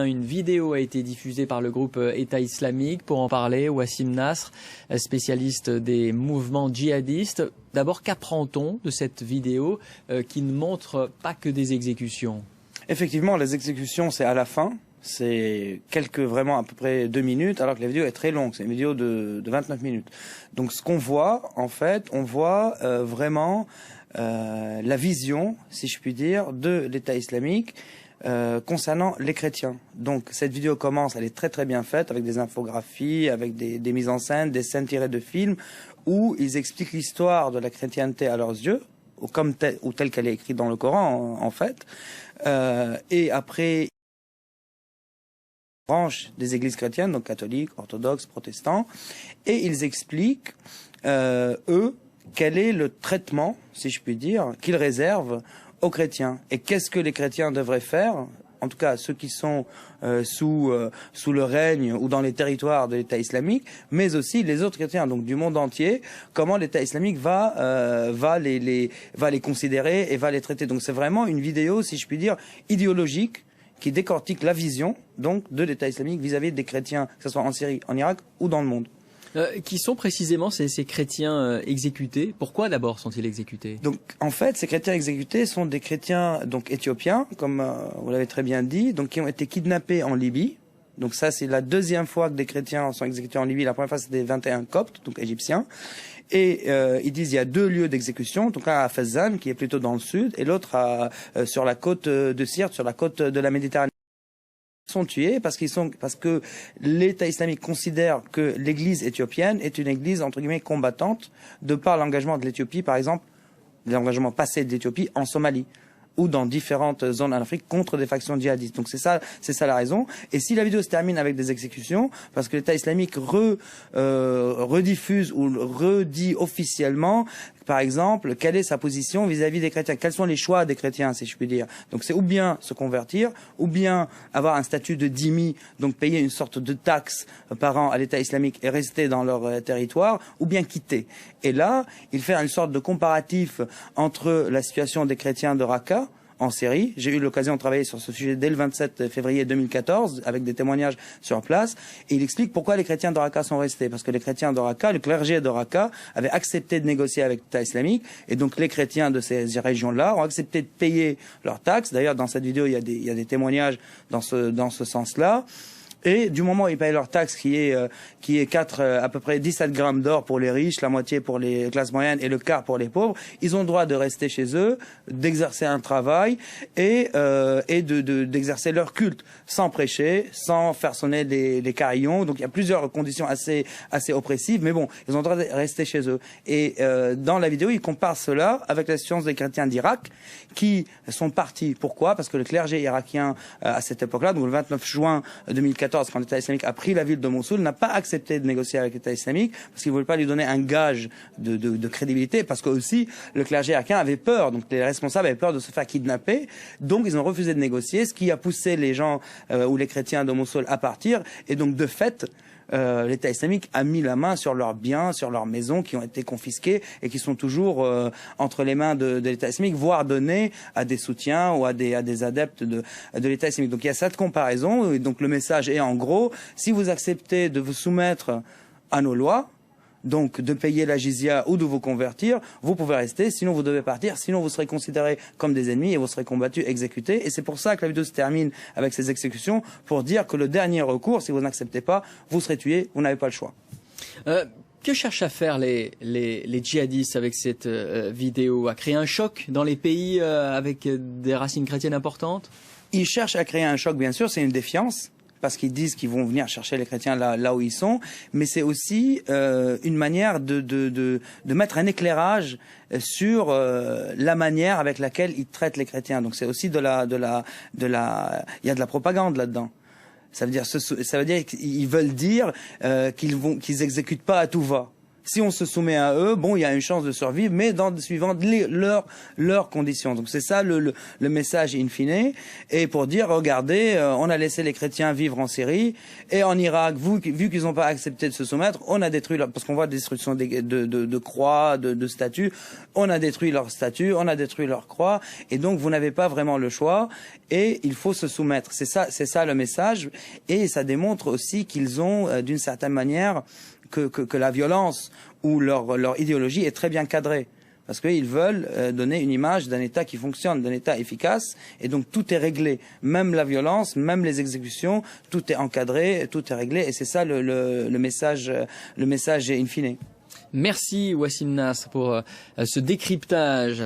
Une vidéo a été diffusée par le groupe État islamique. Pour en parler, Wassim Nasr, spécialiste des mouvements djihadistes. D'abord, qu'apprend-on de cette vidéo qui ne montre pas que des exécutions? Effectivement, les exécutions, c'est à la fin. C'est vraiment à peu près 2 minutes, alors que la vidéo est très longue. C'est une vidéo de 29 minutes. Donc ce qu'on voit, en fait, on voit vraiment la vision, si je puis dire, de l'État islamique concernant les chrétiens. Donc cette vidéo commence, elle est très très bien faite, avec des infographies, avec des mises en scène, des scènes tirées de films, où ils expliquent l'histoire de la chrétienté à leurs yeux, ou telle qu'elle est écrite dans le Coran, en fait. Et après, branches des églises chrétiennes, donc catholiques, orthodoxes, protestants, et ils expliquent, eux, quel est le traitement, si je puis dire, qu'ils réservent aux chrétiens. Et qu'est-ce que les chrétiens devraient faire, en tout cas ceux qui sont sous le règne ou dans les territoires de l'État islamique, mais aussi les autres chrétiens, donc du monde entier, comment l'État islamique va les considérer et va les traiter. Donc c'est vraiment une vidéo, si je puis dire, idéologique, qui décortique la vision donc de l'État islamique vis-à-vis des chrétiens, que ce soit en Syrie, en Irak ou dans le monde. Qui sont précisément ces chrétiens exécutés? Pourquoi d'abord sont-ils exécutés? Donc en fait, ces chrétiens exécutés sont des chrétiens donc éthiopiens, comme vous l'avez très bien dit, donc qui ont été kidnappés en Libye. Donc ça, c'est la deuxième fois que des chrétiens sont exécutés en Libye. La première fois, c'était 21 coptes, donc égyptiens. Et ils disent il y a 2 lieux d'exécution, donc un à Fezzan, qui est plutôt dans le sud, et l'autre sur la côte de Sirte, sur la côte de la Méditerranée. Ils sont tués parce que l'État islamique considère que l'église éthiopienne est une église entre guillemets combattante, de par l'engagement de l'Éthiopie, par exemple, l'engagement passé de l'Éthiopie en Somalie ou dans différentes zones en Afrique contre des factions djihadistes. Donc c'est ça la raison. Et si la vidéo se termine avec des exécutions, parce que l'État islamique rediffuse ou redit officiellement, par exemple, quelle est sa position vis-à-vis des chrétiens, quels sont les choix des chrétiens, si je puis dire. Donc c'est ou bien se convertir, ou bien avoir un statut de dhimmi, donc payer une sorte de taxe par an à l'État islamique et rester dans leur territoire, ou bien quitter. Et là, il fait une sorte de comparatif entre la situation des chrétiens de Raqqa en Syrie. J'ai eu l'occasion de travailler sur ce sujet dès le 27 février 2014 avec des témoignages sur place. Et il explique pourquoi les chrétiens de Raqqa sont restés. Parce que les chrétiens de Raqqa, le clergé de Raqqa avait accepté de négocier avec l'État islamique. Et donc les chrétiens de ces régions-là ont accepté de payer leurs taxes. D'ailleurs, dans cette vidéo, il y a des témoignages dans ce sens-là. Et du moment où ils payent leur taxe, qui est à peu près 17 grammes d'or pour les riches, la moitié pour les classes moyennes et le quart pour les pauvres, ils ont le droit de rester chez eux, d'exercer un travail et d'exercer leur culte sans prêcher, sans faire sonner les carillons. Donc il y a plusieurs conditions assez oppressives, mais bon, ils ont le droit de rester chez eux. Et dans la vidéo, ils comparent cela avec la situation des chrétiens d'Irak qui sont partis. Pourquoi? Parce que le clergé irakien à cette époque-là, donc le 29 juin 2014, quand l'État islamique a pris la ville de Mossoul, n'a pas accepté de négocier avec l'État islamique parce qu'il ne voulait pas lui donner un gage de crédibilité, parce que aussi le clergé irakien avait peur, donc les responsables avaient peur de se faire kidnapper, donc ils ont refusé de négocier, ce qui a poussé les gens ou les chrétiens de Mossoul à partir, et donc de fait l'État islamique a mis la main sur leurs biens, sur leurs maisons qui ont été confisquées et qui sont toujours entre les mains de l'État islamique, voire donnés à des soutiens ou à des adeptes de l'État islamique. Donc il y a cette comparaison, et donc le message est en gros, si vous acceptez de vous soumettre à nos lois, donc de payer la jizya ou de vous convertir, vous pouvez rester, sinon vous devez partir, sinon vous serez considérés comme des ennemis et vous serez combattus, exécutés. Et c'est pour ça que la vidéo se termine avec ces exécutions, pour dire que le dernier recours, si vous n'acceptez pas, vous serez tués, vous n'avez pas le choix. Que cherchent à faire les djihadistes avec cette vidéo? À créer un choc dans les pays avec des racines chrétiennes importantes? Ils cherchent à créer un choc, bien sûr, c'est une défiance, parce qu'ils disent qu'ils vont venir chercher les chrétiens là où ils sont, mais c'est aussi une manière de mettre un éclairage sur la manière avec laquelle ils traitent les chrétiens. Donc c'est aussi il y a de la propagande là-dedans. Ça veut dire qu'ils veulent dire qu'ils exécutent pas à tout va. Si on se soumet à eux, bon, il y a une chance de survivre, mais suivant leurs conditions. Donc c'est ça le message in fine. Et pour dire, regardez, on a laissé les chrétiens vivre en Syrie et en Irak, vu qu'ils n'ont pas accepté de se soumettre, on a détruit parce qu'on voit des destructions de croix, de statues, on a détruit leurs statues, on a détruit leurs croix, et donc vous n'avez pas vraiment le choix et il faut se soumettre. C'est ça le message, et ça démontre aussi qu'ils ont d'une certaine manière que la violence ou leur idéologie est très bien cadrée. Parce qu'ils veulent donner une image d'un État qui fonctionne, d'un État efficace, et donc tout est réglé. Même la violence, même les exécutions, tout est encadré, tout est réglé, et c'est ça le message in fine. Merci Wassim Nasr pour ce décryptage.